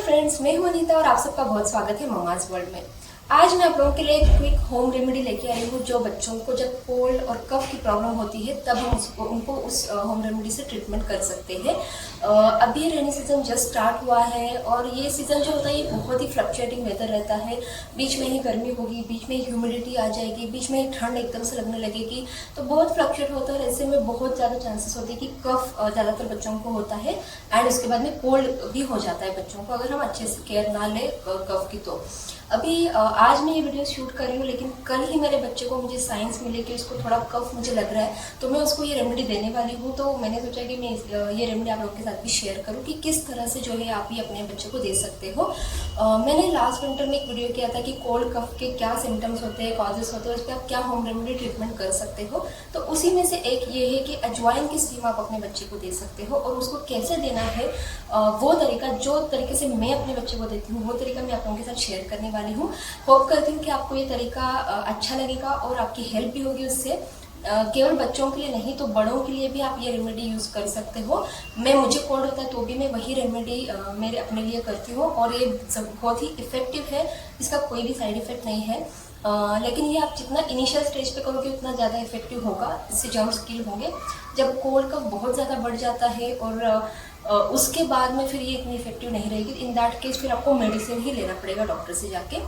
Friends, मैं हूं अनीता और आप सबका बहुत स्वागत है ममाज वर्ल्ड में। आज मैं आप लोगों के लिए एक क्विक होम रेमेडी लेके आई हूँ जो बच्चों को जब कोल्ड और कफ की प्रॉब्लम होती है तब हम उनको उस होम रेमेडी से ट्रीटमेंट कर सकते हैं। अभी रेनी सीजन जस्ट स्टार्ट हुआ है और ये सीज़न जो होता है ये बहुत ही फ्लक्चुएटिंग वेदर रहता है। बीच में ही गर्मी होगी, बीच में ही ह्यूमिडिटी आ जाएगी, बीच में ही ठंड एकदम से लगने लगेगी, तो बहुत फ्लक्चुएट होता है। ऐसे में बहुत ज़्यादा चांसेस होते हैं कि कफ ज़्यादातर बच्चों को होता है एंड उसके बाद में कोल्ड भी हो जाता है बच्चों को अगर हम अच्छे से केयर ना ले कफ की। तो अभी आज मैं ये वीडियो शूट कर रही हूँ, लेकिन कल ही मेरे बच्चे को मुझे साइंस मिले कि उसको थोड़ा कफ मुझे लग रहा है, तो मैं उसको ये रेमेडी देने वाली हूँ। तो मैंने सोचा कि मैं ये रेमेडी आप लोगों के साथ भी शेयर करूँ कि किस तरह से जो है आप ही अपने बच्चे को दे सकते हो। मैंने लास्ट विंटर में एक वीडियो किया था कि कोल्ड कफ के क्या सिम्टम्स होते हैं, कॉजेस होते हैं, उस पर आप क्या होम रेमेडी ट्रीटमेंट कर सकते हो। तो उसी में से एक ये है कि अजवाइन की स्टीम आप अपने बच्चे को दे सकते हो और उसको कैसे देना है वो तरीका, जो तरीके से मैं अपने बच्चे को देती हूँ वो तरीका मैं आप लोगों के साथ शेयर करने वाली हूँ। होप करती हूँ कि आपको ये तरीका अच्छा लगेगा और आपकी हेल्प भी होगी उससे। केवल बच्चों के लिए नहीं तो बड़ों के लिए भी आप ये रेमेडी यूज़ कर सकते हो। मुझे कोल्ड होता है तो भी मैं वही रेमेडी मेरे अपने लिए करती हूँ और ये बहुत ही इफेक्टिव है, इसका कोई भी साइड इफेक्ट नहीं है। लेकिन ये आप जितना इनिशियल स्टेज पे करोगे उतना ज़्यादा इफेक्टिव होगा, इससे जर्म्स किल होंगे। जब कोल्ड कफ बहुत ज़्यादा बढ़ जाता है और उसके बाद में फिर ये इतनी इफेक्टिव नहीं रहेगी, इन दैट केस फिर आपको मेडिसिन ही लेना पड़ेगा डॉक्टर से जाके।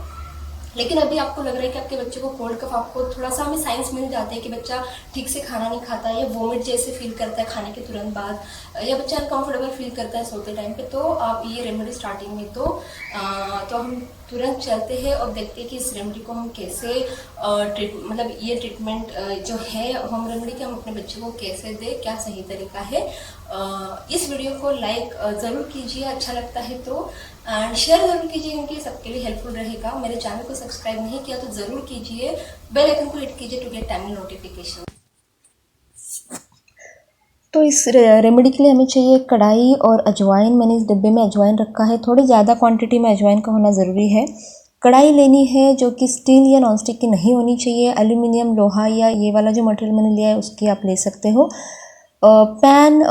लेकिन अभी आपको लग रहा है कि आपके बच्चे को कोल्ड कफ, आपको थोड़ा सा हमें साइंस मिल जाते हैं कि बच्चा ठीक से खाना नहीं खाता या वोमिट जैसे फील करता है खाने के तुरंत बाद, या बच्चा अनकंफर्टेबल फील करता है सोते टाइम पे, तो आप ये रेमेडी स्टार्टिंग में तो हम तुरंत चलते हैं और देखते हैं कि इस रेमेडी को हम कैसे मतलब ये ट्रीटमेंट जो है होम रेमेडी की हम अपने बच्चे को कैसे दें, क्या सही तरीका है। इस वीडियो को लाइक ज़रूर कीजिए अच्छा लगता है तो, एंड शेयर ज़रूर कीजिए क्योंकि सबके लिए हेल्पफुल रहेगा। मेरे चैनल को सब्सक्राइब नहीं किया तो ज़रूर कीजिए, बेल आइकन को हिट कीजिए टू गेट टाइमली नोटिफिकेशन। तो इस रेमेडी के लिए हमें चाहिए कढ़ाई और अजवाइन। मैंने इस डिब्बे में अजवाइन रखा है, थोड़ी ज़्यादा क्वांटिटी में अजवाइन का होना ज़रूरी है। कढ़ाई लेनी है जो कि स्टील या नॉन स्टिक की नहीं होनी चाहिए, एल्यूमिनियम, लोहा या ये वाला जो मटेरियल मैंने लिया है उसकी आप ले सकते हो। पैन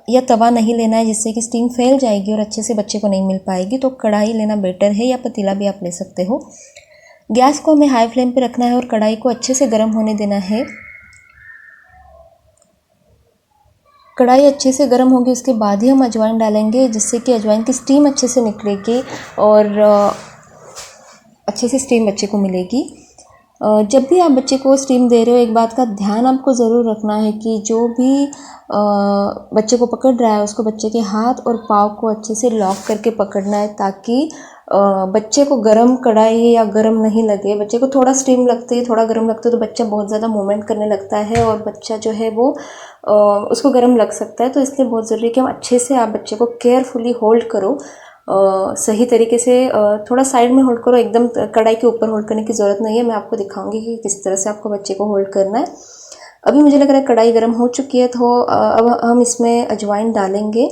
या तवा नहीं लेना है जिससे कि स्टीम फैल जाएगी और अच्छे से बच्चे को नहीं मिल पाएगी, तो कढ़ाई लेना बेटर है, या पतीला भी आप ले सकते हो। गैस को हमें हाई फ्लेम पे रखना है और कढ़ाई को अच्छे से गर्म होने देना है। कढ़ाई अच्छे से गर्म होगी उसके बाद ही हम अजवाइन डालेंगे, जिससे कि अजवाइन की स्टीम अच्छे से निकलेगी और अच्छे से स्टीम बच्चे को मिलेगी। जब भी आप बच्चे को स्टीम दे रहे हो एक बात का ध्यान आपको ज़रूर रखना है कि जो भी बच्चे को पकड़ रहा है उसको बच्चे के हाथ और पाँव को अच्छे से लॉक करके पकड़ना है, ताकि बच्चे को गरम कढ़ाई या गरम नहीं लगे। बच्चे को थोड़ा स्टीम लगती है, थोड़ा गरम लगता है तो बच्चा बहुत ज़्यादा मूवमेंट करने लगता है और बच्चा जो है वो उसको गरम लग सकता है। तो इसलिए बहुत ज़रूरी है कि हम अच्छे से आप बच्चे को केयरफुली होल्ड करो, सही तरीके से थोड़ा साइड में होल्ड करो, एकदम कढ़ाई के ऊपर होल्ड करने की ज़रूरत नहीं है। मैं आपको दिखाऊंगी कि किस तरह से आपको बच्चे को होल्ड करना है। अभी मुझे लग रहा है कढ़ाई गर्म हो चुकी है, तो अब हम इसमें अजवाइन डालेंगे।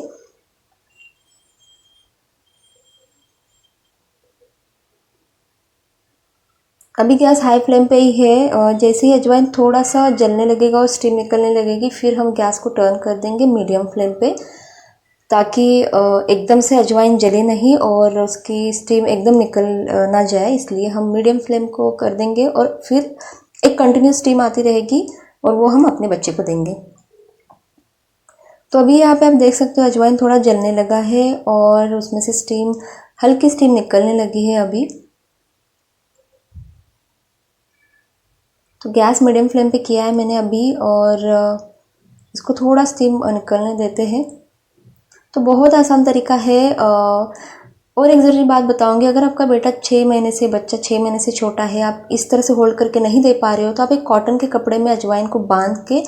अभी गैस हाई फ्लेम पे ही है। जैसे ही अजवाइन थोड़ा सा जलने लगेगा और स्टीम निकलने लगेगी, फिर हम गैस को टर्न कर देंगे मीडियम फ्लेम पे, ताकि एकदम से अजवाइन जले नहीं और उसकी स्टीम एकदम निकल ना जाए। इसलिए हम मीडियम फ्लेम को कर देंगे और फिर एक कंटिन्यूस स्टीम आती रहेगी और वो हम अपने बच्चे को देंगे। तो अभी यहाँ पे आप देख सकते हो अजवाइन थोड़ा जलने लगा है और उसमें से स्टीम, हल्की स्टीम निकलने लगी है अभी। तो गैस मीडियम फ्लेम पे किया है मैंने अभी और इसको थोड़ा स्टीम निकलने देते हैं। तो बहुत आसान तरीका है। और एक ज़रूरी बात बताऊंगी, अगर आपका बेटा 6 महीने से, बच्चा 6 महीने से छोटा है, आप इस तरह से होल्ड करके नहीं दे पा रहे हो, तो आप एक कॉटन के कपड़े में अजवाइन को बांध के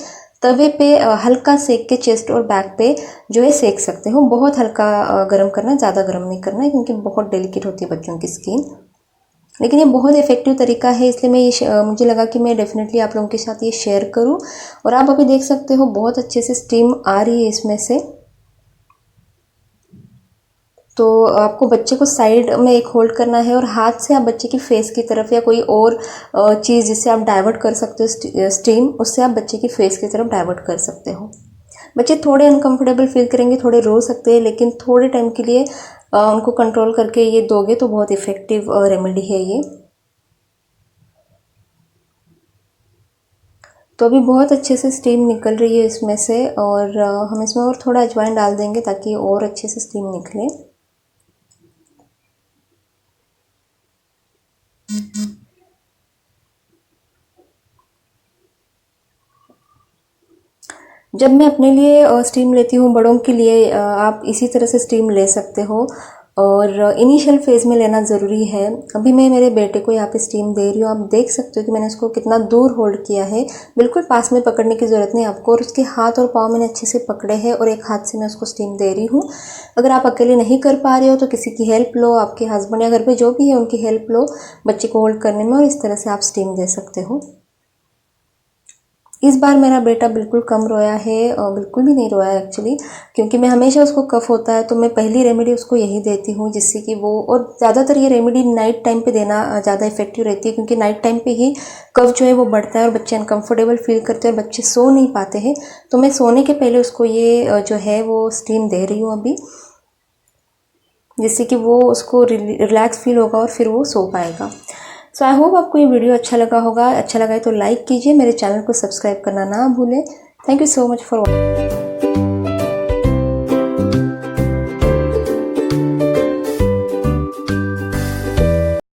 तवे पे हल्का सेक के चेस्ट और बैक पे जो है सेक सकते हो। बहुत हल्का गर्म करना है, ज़्यादा गर्म नहीं करना है क्योंकि बहुत डेलिकेट होती है बच्चों की स्किन। लेकिन ये बहुत इफेक्टिव तरीका है, इसलिए मैं मुझे लगा कि मैं डेफिनेटली आप लोगों के साथ ये शेयर करूं। और आप अभी देख सकते हो बहुत अच्छे से स्टीम आ रही है इसमें से। तो आपको बच्चे को साइड में एक होल्ड करना है और हाथ से आप बच्चे की फेस की तरफ या कोई और चीज़ जिससे आप डाइवर्ट कर सकते हो स्टीम, उससे आप बच्चे की फेस की तरफ डाइवर्ट कर सकते हो। बच्चे थोड़े अनकंफर्टेबल फील करेंगे, थोड़े रो सकते हैं, लेकिन थोड़े टाइम के लिए उनको कंट्रोल करके ये दोगे तो बहुत इफ़ेक्टिव रेमेडी है ये। तो अभी बहुत अच्छे से स्टीम निकल रही है इसमें से, और हम इसमें और थोड़ा अजवाइन डाल देंगे ताकि और अच्छे से स्टीम निकले। जब मैं अपने लिए स्टीम लेती हूँ, बड़ों के लिए आप इसी तरह से स्टीम ले सकते हो, और इनिशियल फेज़ में लेना ज़रूरी है। अभी मैं मेरे बेटे को यहाँ पे स्टीम दे रही हूँ, आप देख सकते हो कि मैंने उसको कितना दूर होल्ड किया है, बिल्कुल पास में पकड़ने की ज़रूरत नहीं आपको, और उसके हाथ और पाँव मैंने अच्छे से पकड़े हैं और एक हाथ से मैं उसको स्टीम दे रही हूँ। अगर आप अकेले नहीं कर पा रहे हो तो किसी की हेल्प लो, आपके हस्बैंड या घर पर जो भी है उनकी हेल्प लो बच्चे को होल्ड करने में, और इस तरह से आप स्टीम दे सकते हो। इस बार मेरा बेटा बिल्कुल कम रोया है, और बिल्कुल भी नहीं रोया एक्चुअली, क्योंकि मैं हमेशा उसको कफ होता है तो मैं पहली रेमेडी उसको यही देती हूँ, जिससे कि वो, और ज़्यादातर ये रेमेडी नाइट टाइम पे देना ज़्यादा इफेक्टिव रहती है, क्योंकि नाइट टाइम पे ही कफ जो है वो बढ़ता है और बच्चे अनकम्फर्टेबल फील करते हैं और बच्चे सो नहीं पाते हैं। तो मैं सोने के पहले उसको ये जो है वो स्टीम दे रही हूँ अभी, जिससे कि वो उसको रिलैक्स फील होगा और फिर वो सो पाएगा। सो आई होप आपको ये वीडियो अच्छा लगा होगा। अच्छा लगा है तो लाइक कीजिए, मेरे चैनल को सब्सक्राइब करना ना भूलें। Thank you so much for watching.